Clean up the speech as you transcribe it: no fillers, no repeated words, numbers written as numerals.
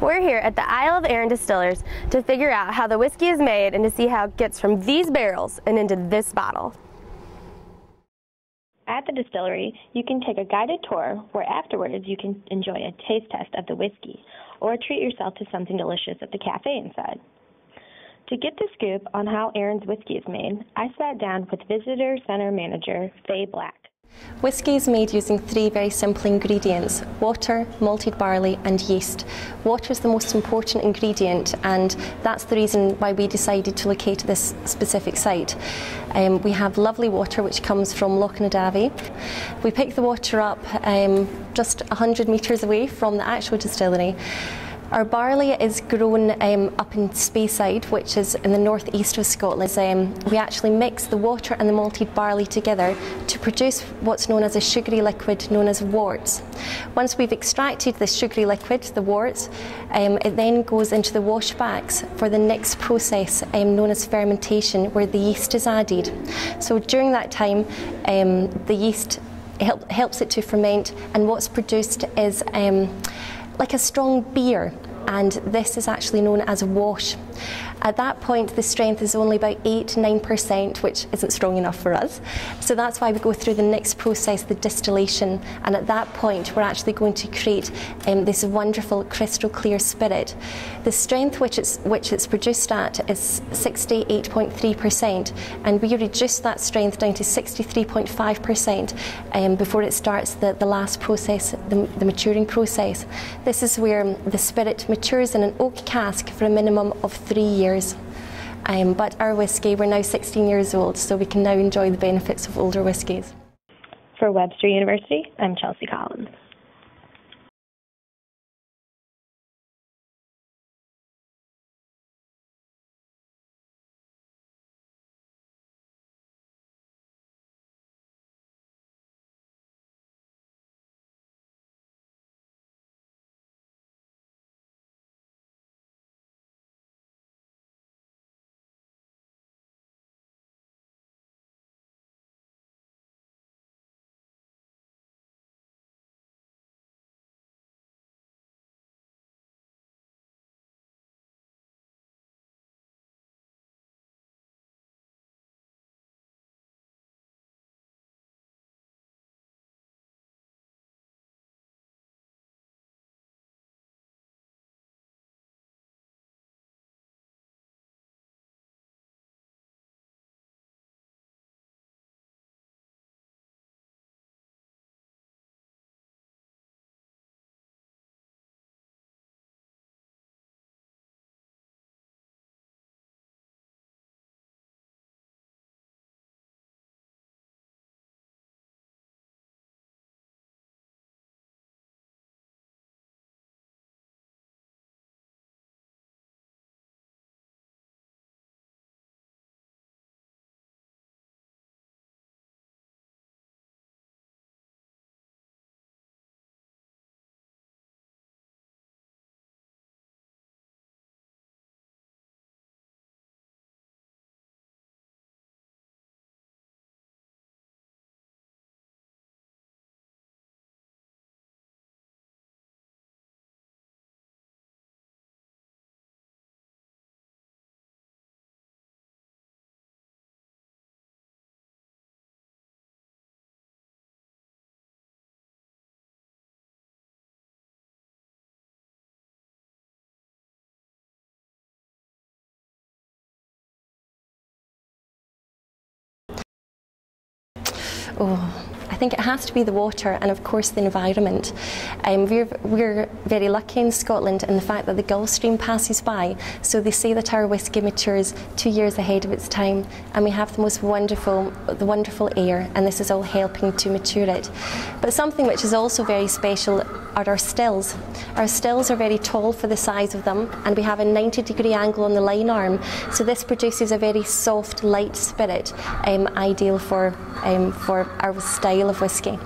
We're here at the Isle of Arran Distillers to figure out how the whiskey is made and to see how it gets from these barrels and into this bottle. At the distillery, you can take a guided tour where afterwards you can enjoy a taste test of the whiskey or treat yourself to something delicious at the cafe inside. To get the scoop on how Arran's whiskey is made, I sat down with Visitor Center Manager Faye Black. Whiskey is made using three very simple ingredients: water, malted barley and yeast. Water is the most important ingredient, and that's the reason why we decided to locate this specific site. We have lovely water which comes from Loch na Davy. We pick the water up just 100 metres away from the actual distillery. Our barley is grown up in Speyside, which is in the northeast of Scotland. We actually mix the water and the malted barley together to produce what's known as a sugary liquid known as worts. Once we've extracted the sugary liquid, the worts, it then goes into the wash backs for the next process known as fermentation, where the yeast is added. So during that time, the yeast helps it to ferment, and what's produced is like a strong beer, and this is actually known as wash. At that point, the strength is only about 8–9%, which isn't strong enough for us. So that's why we go through the next process, the distillation, and at that point we're actually going to create this wonderful crystal clear spirit. The strength which it's produced at is 68.3%, and we reduce that strength down to 63.5% before it starts the last process, the maturing process. This is where the spirit matures in an oak cask for a minimum of 3 years. But our whiskey, we're now 16 years old, so we can now enjoy the benefits of older whiskies. For Webster University, I'm Chelsea Collins. I think it has to be the water and of course the environment. We're very lucky in Scotland in the fact that the Gulf Stream passes by, so they say that our whiskey matures 2 years ahead of its time, and we have the most wonderful air, and this is all helping to mature it. But something which is also very special are our stills. Our stills are very tall for the size of them, and we have a 90-degree angle on the line arm, so this produces a very soft, light spirit, ideal for our style of whiskey.